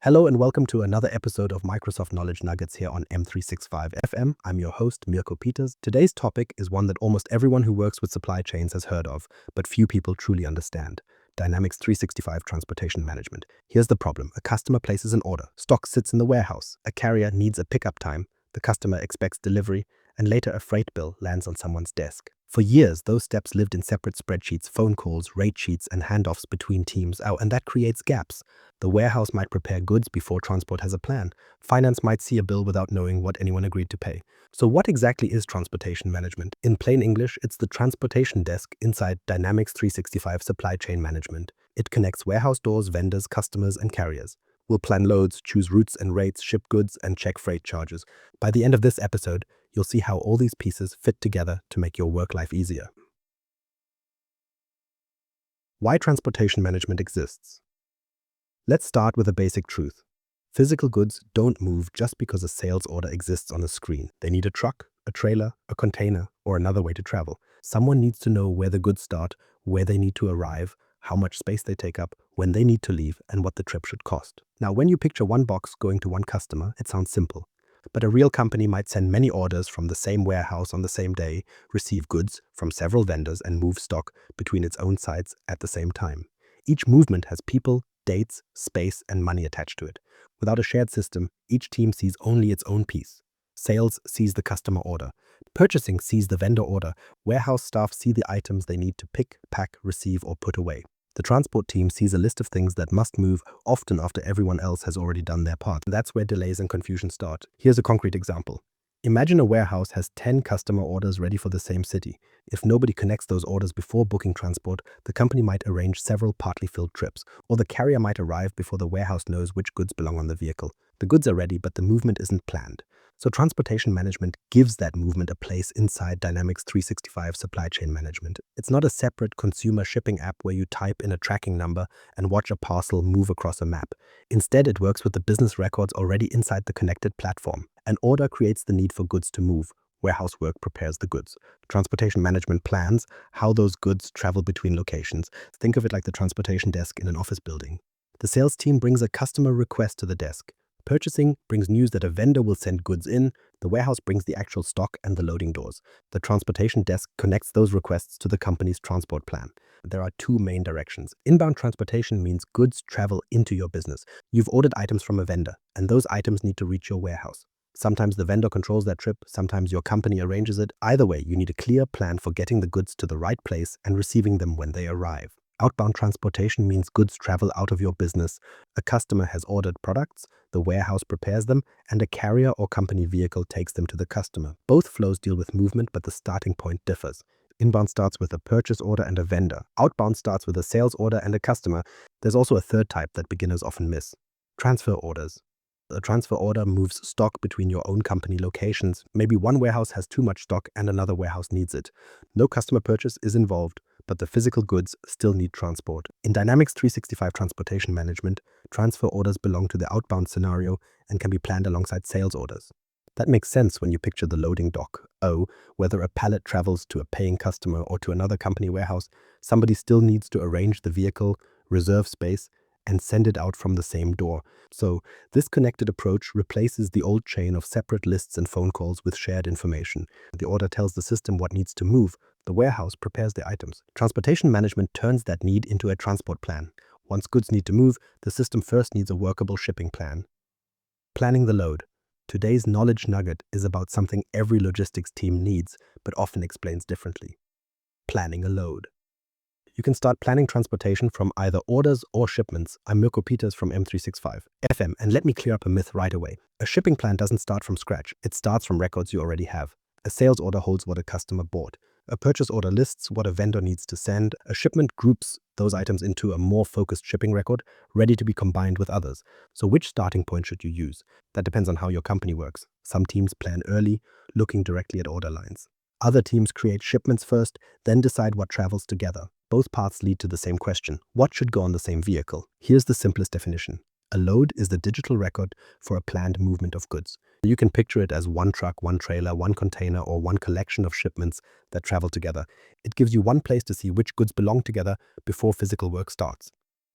Hello and welcome to another episode of Microsoft Knowledge Nuggets here on M365 FM. I'm your host, Mirko Peters. Today's topic is one that almost everyone who works with supply chains has heard of, but few people truly understand. Dynamics 365 Transportation Management. Here's the problem. A customer places an order. Stock sits in the warehouse. A carrier needs a pickup time. The customer expects delivery, and later a freight bill lands on someone's desk. For years, those steps lived in separate spreadsheets, phone calls, rate sheets, and handoffs between teams, and that creates gaps. The warehouse might prepare goods before transport has a plan. Finance might see a bill without knowing what anyone agreed to pay. So what exactly is transportation management? In plain English, it's the transportation desk inside Dynamics 365 Supply Chain Management. It connects warehouse doors, vendors, customers, and carriers. We'll plan loads, choose routes and rates, ship goods, and check freight charges. By the end of this episode, you'll see how all these pieces fit together to make your work life easier. Why transportation management exists? Let's start with a basic truth. Physical goods don't move just because a sales order exists on a screen. They need a truck, a trailer, a container, or another way to travel. Someone needs to know where the goods start, where they need to arrive, how much space they take up, when they need to leave, and what the trip should cost. Now, when you picture one box going to one customer, it sounds simple. But a real company might send many orders from the same warehouse on the same day, receive goods from several vendors, and move stock between its own sites at the same time. Each movement has people, dates, space, and money attached to it. Without a shared system, each team sees only its own piece. Sales sees the customer order. Purchasing sees the vendor order. Warehouse staff see the items they need to pick, pack, receive, or put away. The transport team sees a list of things that must move, often after everyone else has already done their part. That's where delays and confusion start. Here's a concrete example. Imagine a warehouse has 10 customer orders ready for the same city. If nobody connects those orders before booking transport, the company might arrange several partly filled trips, or the carrier might arrive before the warehouse knows which goods belong on the vehicle. The goods are ready, but the movement isn't planned. So transportation management gives that movement a place inside Dynamics 365 Supply Chain Management. It's not a separate consumer shipping app where you type in a tracking number and watch a parcel move across a map. Instead, it works with the business records already inside the connected platform. An order creates the need for goods to move. Warehouse work prepares the goods. Transportation management plans how those goods travel between locations. Think of it like the transportation desk in an office building. The sales team brings a customer request to the desk. Purchasing brings news that a vendor will send goods in. The warehouse brings the actual stock and the loading doors. The transportation desk connects those requests to the company's transport plan. There are two main directions. Inbound transportation means goods travel into your business. You've ordered items from a vendor, and those items need to reach your warehouse. Sometimes the vendor controls that trip, sometimes your company arranges it. Either way, you need a clear plan for getting the goods to the right place and receiving them when they arrive. Outbound transportation means goods travel out of your business. A customer has ordered products, the warehouse prepares them, and a carrier or company vehicle takes them to the customer. Both flows deal with movement, but the starting point differs. Inbound starts with a purchase order and a vendor. Outbound starts with a sales order and a customer. There's also a third type that beginners often miss: transfer orders. A transfer order moves stock between your own company locations. Maybe one warehouse has too much stock and another warehouse needs it. No customer purchase is involved, but the physical goods still need transport. In Dynamics 365 Transportation Management, transfer orders belong to the outbound scenario and can be planned alongside sales orders. That makes sense when you picture the loading dock. Whether a pallet travels to a paying customer or to another company warehouse, somebody still needs to arrange the vehicle, reserve space, and send it out from the same door. So this connected approach replaces the old chain of separate lists and phone calls with shared information. The order tells the system what needs to move. The warehouse prepares the items. Transportation management turns that need into a transport plan. Once goods need to move, the system first needs a workable shipping plan. Planning the load. Today's knowledge nugget is about something every logistics team needs, but often explains differently: planning a load. You can start planning transportation from either orders or shipments. I'm Mirko Peters from M365 FM, and let me clear up a myth right away. A shipping plan doesn't start from scratch. It starts from records you already have. A sales order holds what a customer bought. A purchase order lists what a vendor needs to send. A shipment groups those items into a more focused shipping record, ready to be combined with others. So which starting point should you use? That depends on how your company works. Some teams plan early, looking directly at order lines. Other teams create shipments first, then decide what travels together. Both paths lead to the same question: what should go on the same vehicle? Here's the simplest definition. A load is the digital record for a planned movement of goods. You can picture it as one truck, one trailer, one container, or one collection of shipments that travel together. It gives you one place to see which goods belong together before physical work starts.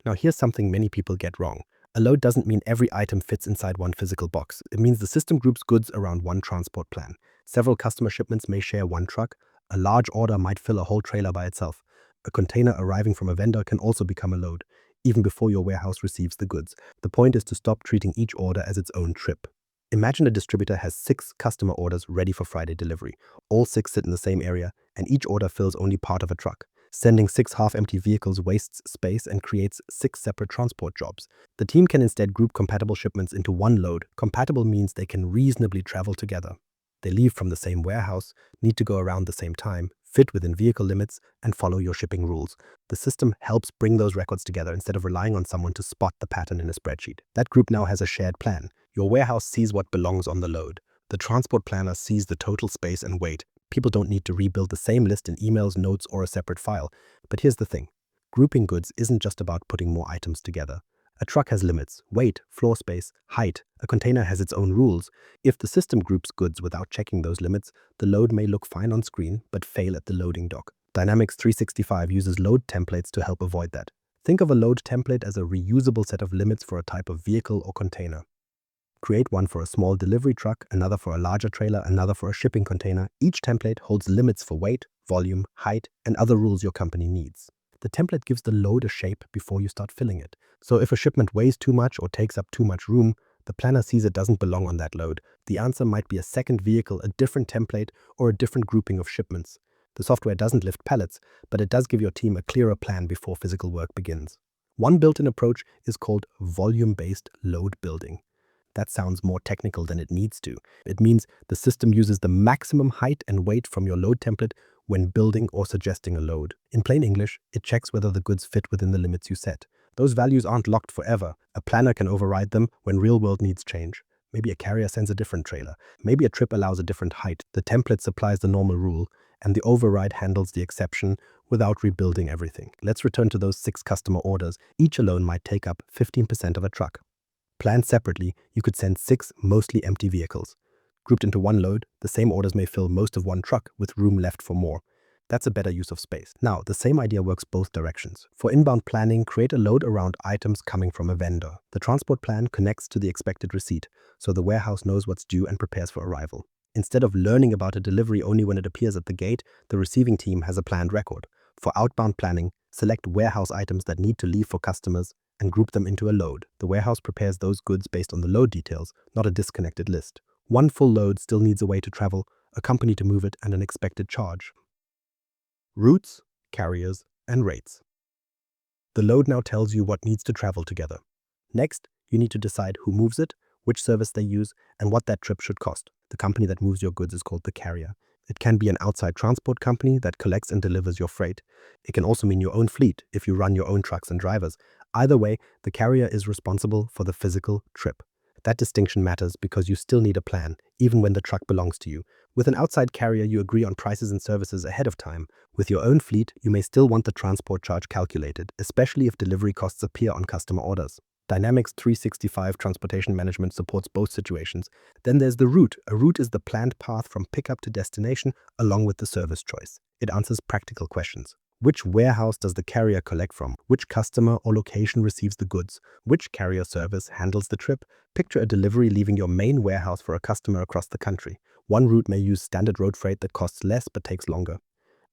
Now, here's something many people get wrong. A load doesn't mean every item fits inside one physical box. It means the system groups goods around one transport plan. Several customer shipments may share one truck. A large order might fill a whole trailer by itself. A container arriving from a vendor can also become a load, even before your warehouse receives the goods. The point is to stop treating each order as its own trip. Imagine a distributor has 6 customer orders ready for Friday delivery. All 6 sit in the same area, and each order fills only part of a truck. Sending 6 half-empty vehicles wastes space and creates 6 separate transport jobs. The team can instead group compatible shipments into one load. Compatible means they can reasonably travel together. They leave from the same warehouse, need to go around the same time, fit within vehicle limits, and follow your shipping rules. The system helps bring those records together instead of relying on someone to spot the pattern in a spreadsheet. That group now has a shared plan. Your warehouse sees what belongs on the load. The transport planner sees the total space and weight. People don't need to rebuild the same list in emails, notes, or a separate file. But here's the thing. Grouping goods isn't just about putting more items together. A truck has limits, weight, floor space, height. A container has its own rules. If the system groups goods without checking those limits, the load may look fine on screen, but fail at the loading dock. Dynamics 365 uses load templates to help avoid that. Think of a load template as a reusable set of limits for a type of vehicle or container. Create one for a small delivery truck, another for a larger trailer, another for a shipping container. Each template holds limits for weight, volume, height, and other rules your company needs. The template gives the load a shape before you start filling it. So if a shipment weighs too much or takes up too much room, the planner sees it doesn't belong on that load. The answer might be a second vehicle, a different template, or a different grouping of shipments. The software doesn't lift pallets, but it does give your team a clearer plan before physical work begins. One built-in approach is called volume-based load building. That sounds more technical than it needs to. It means the system uses the maximum height and weight from your load template when building or suggesting a load. In plain English, it checks whether the goods fit within the limits you set. Those values aren't locked forever. A planner can override them when real-world needs change. Maybe a carrier sends a different trailer. Maybe a trip allows a different height. The template supplies the normal rule, and the override handles the exception without rebuilding everything. Let's return to those 6 customer orders. Each alone might take up 15% of a truck. Planned separately, you could send 6 mostly empty vehicles. Grouped into one load, the same orders may fill most of one truck with room left for more. That's a better use of space. Now, the same idea works both directions. For inbound planning, create a load around items coming from a vendor. The transport plan connects to the expected receipt, so the warehouse knows what's due and prepares for arrival. Instead of learning about a delivery only when it appears at the gate, the receiving team has a planned record. For outbound planning, select warehouse items that need to leave for customers and group them into a load. The warehouse prepares those goods based on the load details, not a disconnected list. One full load still needs a way to travel, a company to move it, and an expected charge. Routes, carriers, and rates. The load now tells you what needs to travel together. Next, you need to decide who moves it, which service they use, and what that trip should cost. The company that moves your goods is called the carrier. It can be an outside transport company that collects and delivers your freight. It can also mean your own fleet if you run your own trucks and drivers. Either way, the carrier is responsible for the physical trip. That distinction matters because you still need a plan, even when the truck belongs to you. With an outside carrier, you agree on prices and services ahead of time. With your own fleet, you may still want the transport charge calculated, especially if delivery costs appear on customer orders. Dynamics 365 Transportation Management supports both situations. Then there's the route. A route is the planned path from pickup to destination, along with the service choice. It answers practical questions. Which warehouse does the carrier collect from? Which customer or location receives the goods? Which carrier service handles the trip? Picture a delivery leaving your main warehouse for a customer across the country. One route may use standard road freight that costs less but takes longer.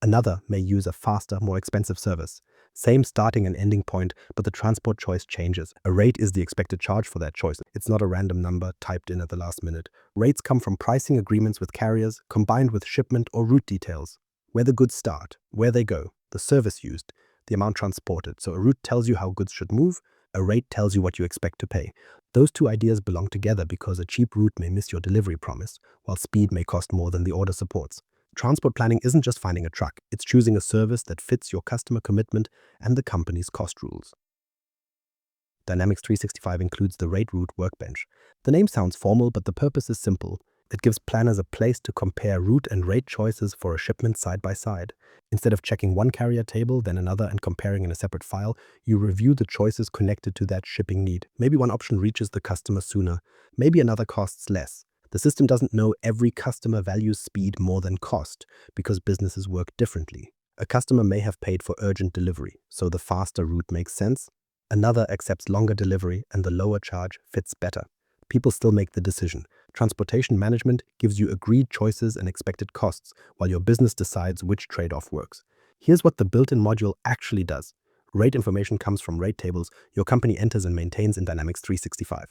Another may use a faster, more expensive service. Same starting and ending point, but the transport choice changes. A rate is the expected charge for that choice. It's not a random number typed in at the last minute. Rates come from pricing agreements with carriers, combined with shipment or route details. Where the goods start, where they go, the service used, the amount transported. So a route tells you how goods should move, a rate tells you what you expect to pay. Those two ideas belong together because a cheap route may miss your delivery promise, while speed may cost more than the order supports. Transport planning isn't just finding a truck, it's choosing a service that fits your customer commitment and the company's cost rules. Dynamics 365 includes the Rate Route Workbench. The name sounds formal, but the purpose is simple. It gives planners a place to compare route and rate choices for a shipment side by side. Instead of checking one carrier table, then another, and comparing in a separate file, you review the choices connected to that shipping need. Maybe one option reaches the customer sooner, maybe another costs less. The system doesn't know every customer values speed more than cost because businesses work differently. A customer may have paid for urgent delivery, so the faster route makes sense. Another accepts longer delivery and the lower charge fits better. People still make the decision. Transportation management gives you agreed choices and expected costs, while your business decides which trade-off works. Here's what the built-in module actually does. Rate information comes from rate tables your company enters and maintains in Dynamics 365.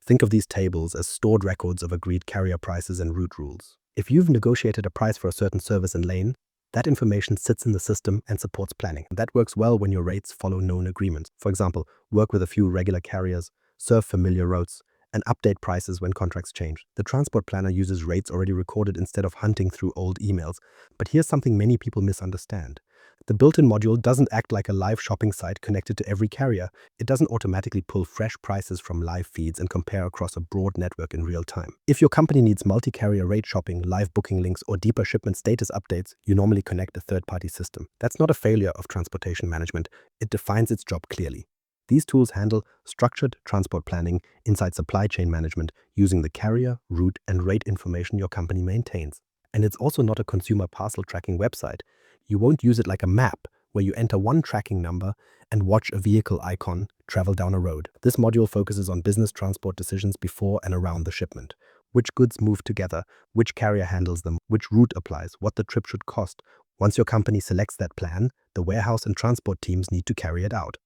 Think of these tables as stored records of agreed carrier prices and route rules. If you've negotiated a price for a certain service and lane, that information sits in the system and supports planning. That works well when your rates follow known agreements. For example, work with a few regular carriers, serve familiar routes, and update prices when contracts change. The transport planner uses rates already recorded instead of hunting through old emails. But here's something many people misunderstand. The built-in module doesn't act like a live shopping site connected to every carrier. It doesn't automatically pull fresh prices from live feeds and compare across a broad network in real time. If your company needs multi-carrier rate shopping, live booking links, or deeper shipment status updates, you normally connect a third-party system. That's not a failure of transportation management. It defines its job clearly. These tools handle structured transport planning inside supply chain management using the carrier, route, and rate information your company maintains. And it's also not a consumer parcel tracking website. You won't use it like a map where you enter one tracking number and watch a vehicle icon travel down a road. This module focuses on business transport decisions before and around the shipment. Which goods move together, which carrier handles them, which route applies, what the trip should cost. Once your company selects that plan, the warehouse and transport teams need to carry it out.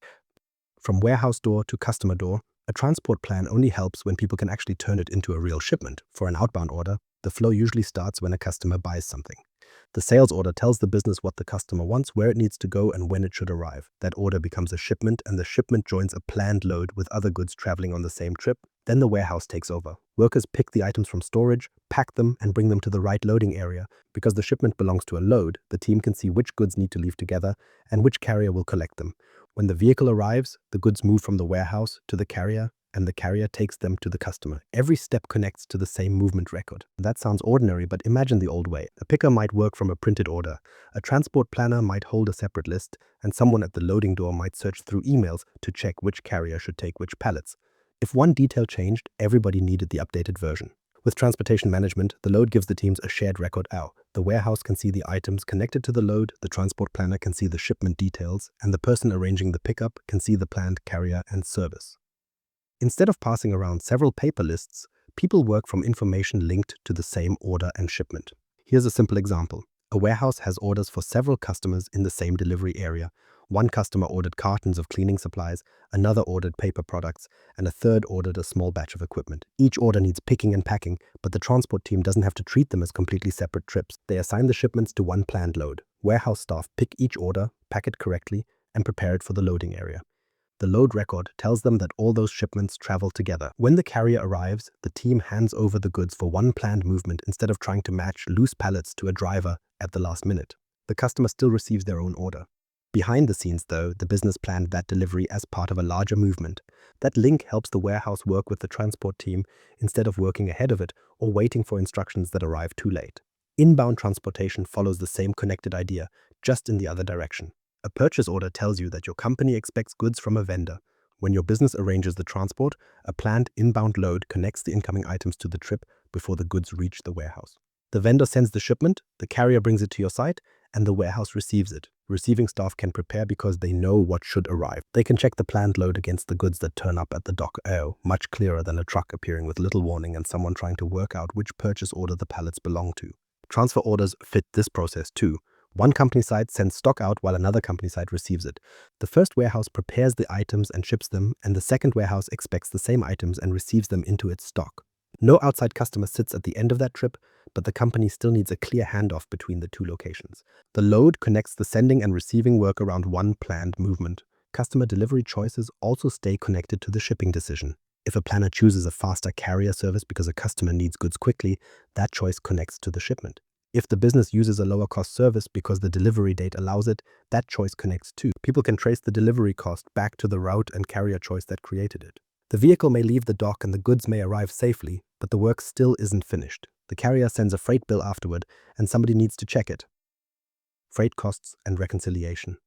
From warehouse door to customer door, a transport plan only helps when people can actually turn it into a real shipment. For an outbound order, the flow usually starts when a customer buys something. The sales order tells the business what the customer wants, where it needs to go, and when it should arrive. That order becomes a shipment, and the shipment joins a planned load with other goods traveling on the same trip. Then the warehouse takes over. Workers pick the items from storage, pack them, and bring them to the right loading area. Because the shipment belongs to a load, the team can see which goods need to leave together and which carrier will collect them. When the vehicle arrives, the goods move from the warehouse to the carrier, and the carrier takes them to the customer. Every step connects to the same movement record. That sounds ordinary, but imagine the old way. A picker might work from a printed order. A transport planner might hold a separate list, and someone at the loading door might search through emails to check which carrier should take which pallets. If one detail changed, everybody needed the updated version. With transportation management, the load gives the teams a shared record out. The warehouse can see the items connected to the load, the transport planner can see the shipment details, and the person arranging the pickup can see the planned carrier and service. Instead of passing around several paper lists, people work from information linked to the same order and shipment. Here's a simple example. A warehouse has orders for several customers in the same delivery area. One customer ordered cartons of cleaning supplies, another ordered paper products, and a third ordered a small batch of equipment. Each order needs picking and packing, but the transport team doesn't have to treat them as completely separate trips. They assign the shipments to one planned load. Warehouse staff pick each order, pack it correctly, and prepare it for the loading area. The load record tells them that all those shipments travel together. When the carrier arrives, the team hands over the goods for one planned movement instead of trying to match loose pallets to a driver at the last minute. The customer still receives their own order. Behind the scenes, though, the business planned that delivery as part of a larger movement. That link helps the warehouse work with the transport team instead of working ahead of it or waiting for instructions that arrive too late. Inbound transportation follows the same connected idea, just in the other direction. A purchase order tells you that your company expects goods from a vendor. When your business arranges the transport, a planned inbound load connects the incoming items to the trip before the goods reach the warehouse. The vendor sends the shipment, the carrier brings it to your site, and the warehouse receives it. Receiving staff can prepare because they know what should arrive. They can check the planned load against the goods that turn up at the dock. Oh, much clearer than a truck appearing with little warning and someone trying to work out which purchase order the pallets belong to. Transfer orders fit this process too. One company site sends stock out while another company site receives it. The first warehouse prepares the items and ships them, and the second warehouse expects the same items and receives them into its stock. No outside customer sits at the end of that trip, but the company still needs a clear handoff between the two locations. The load connects the sending and receiving work around one planned movement. Customer delivery choices also stay connected to the shipping decision. If a planner chooses a faster carrier service because a customer needs goods quickly, that choice connects to the shipment. If the business uses a lower cost service because the delivery date allows it, that choice connects too. People can trace the delivery cost back to the route and carrier choice that created it. The vehicle may leave the dock and the goods may arrive safely, but the work still isn't finished. The carrier sends a freight bill afterward, and somebody needs to check it. Freight costs and reconciliation.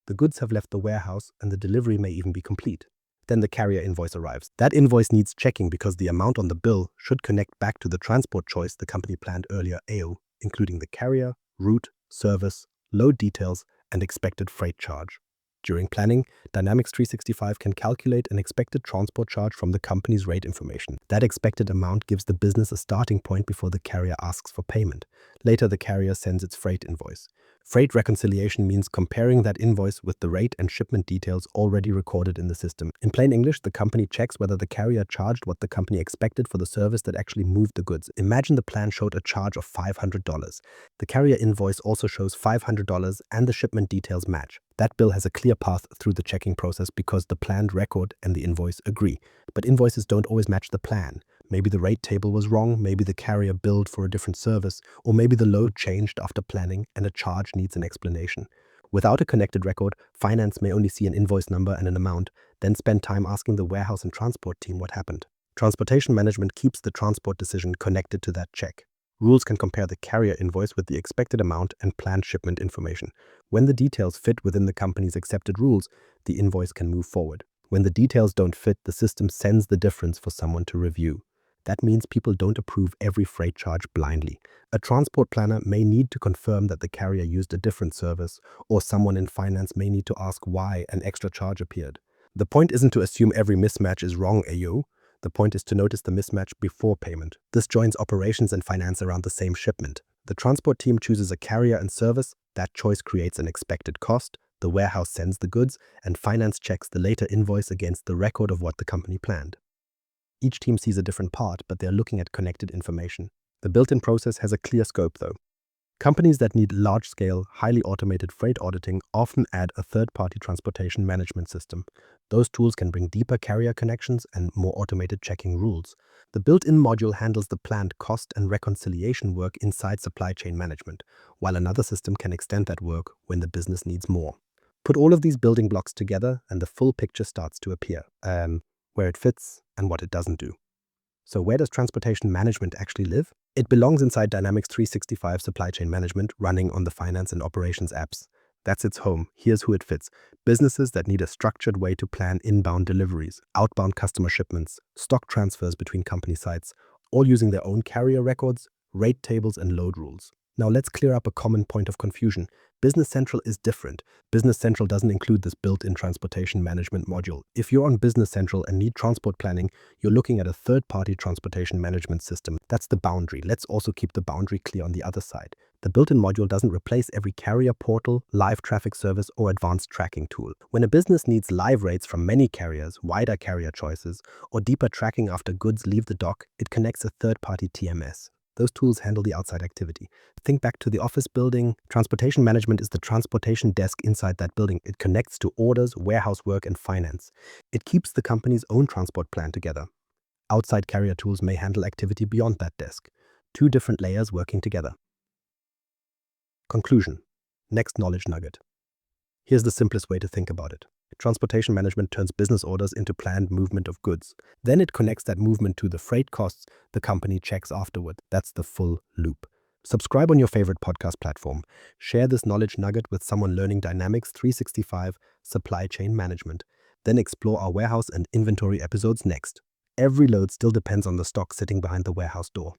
The goods have left the warehouse and the delivery may even be complete. Then the carrier invoice arrives. That invoice needs checking because the amount on the bill should connect back to the transport choice the company planned earlier, including the carrier, route, service, load details, and expected freight charge. During planning, Dynamics 365 can calculate an expected transport charge from the company's rate information. That expected amount gives the business a starting point before the carrier asks for payment. Later, the carrier sends its freight invoice. Freight reconciliation means comparing that invoice with the rate and shipment details already recorded in the system. In plain English, the company checks whether the carrier charged what the company expected for the service that actually moved the goods. Imagine the plan showed a charge of $500. The carrier invoice also shows $500 and the shipment details match. That bill has a clear path through the checking process because the planned record and the invoice agree. But invoices don't always match the plan. Maybe the rate table was wrong, maybe the carrier billed for a different service, or maybe the load changed after planning and a charge needs an explanation. Without a connected record, finance may only see an invoice number and an amount, then spend time asking the warehouse and transport team what happened. Transportation management keeps the transport decision connected to that check. Rules can compare the carrier invoice with the expected amount and planned shipment information. When the details fit within the company's accepted rules, the invoice can move forward. When the details don't fit, the system sends the difference for someone to review. That means people don't approve every freight charge blindly. A transport planner may need to confirm that the carrier used a different service, or someone in finance may need to ask why an extra charge appeared. The point isn't to assume every mismatch is wrong, AO. The point is to notice the mismatch before payment. This joins operations and finance around the same shipment. The transport team chooses a carrier and service. That choice creates an expected cost. The warehouse sends the goods, and finance checks the later invoice against the record of what the company planned. Each team sees a different part, but they're looking at connected information. The built-in process has a clear scope, though. Companies that need large-scale, highly automated freight auditing often add a third-party transportation management system. Those tools can bring deeper carrier connections and more automated checking rules. The built-in module handles the planned cost and reconciliation work inside supply chain management, while another system can extend that work when the business needs more. Put all of these building blocks together and the full picture starts to appear, where it fits and what it doesn't do. So where does transportation management actually live? It belongs inside Dynamics 365 Supply Chain Management running on the finance and operations apps. That's its home. Here's who it fits. Businesses that need a structured way to plan inbound deliveries, outbound customer shipments, stock transfers between company sites, all using their own carrier records, rate tables, and load rules. Now let's clear up a common point of confusion. Business Central is different. Business Central doesn't include this built-in transportation management module. If you're on Business Central and need transport planning, you're looking at a third-party transportation management system. That's the boundary. Let's also keep the boundary clear on the other side. The built-in module doesn't replace every carrier portal, live traffic service, or advanced tracking tool. When a business needs live rates from many carriers, wider carrier choices, or deeper tracking after goods leave the dock, it connects a third-party TMS. Those tools handle the outside activity. Think back to the office building. Transportation management is the transportation desk inside that building. It connects to orders, warehouse work, and finance. It keeps the company's own transport plan together. Outside carrier tools may handle activity beyond that desk. Two different layers working together. Conclusion. Next knowledge nugget. Here's the simplest way to think about it. Transportation management turns business orders into planned movement of goods. Then it connects that movement to the freight costs the company checks afterward. That's the full loop. Subscribe on your favorite podcast platform. Share this knowledge nugget with someone learning Dynamics 365 supply chain management. Then explore our warehouse and inventory episodes next. Every load still depends on the stock sitting behind the warehouse door.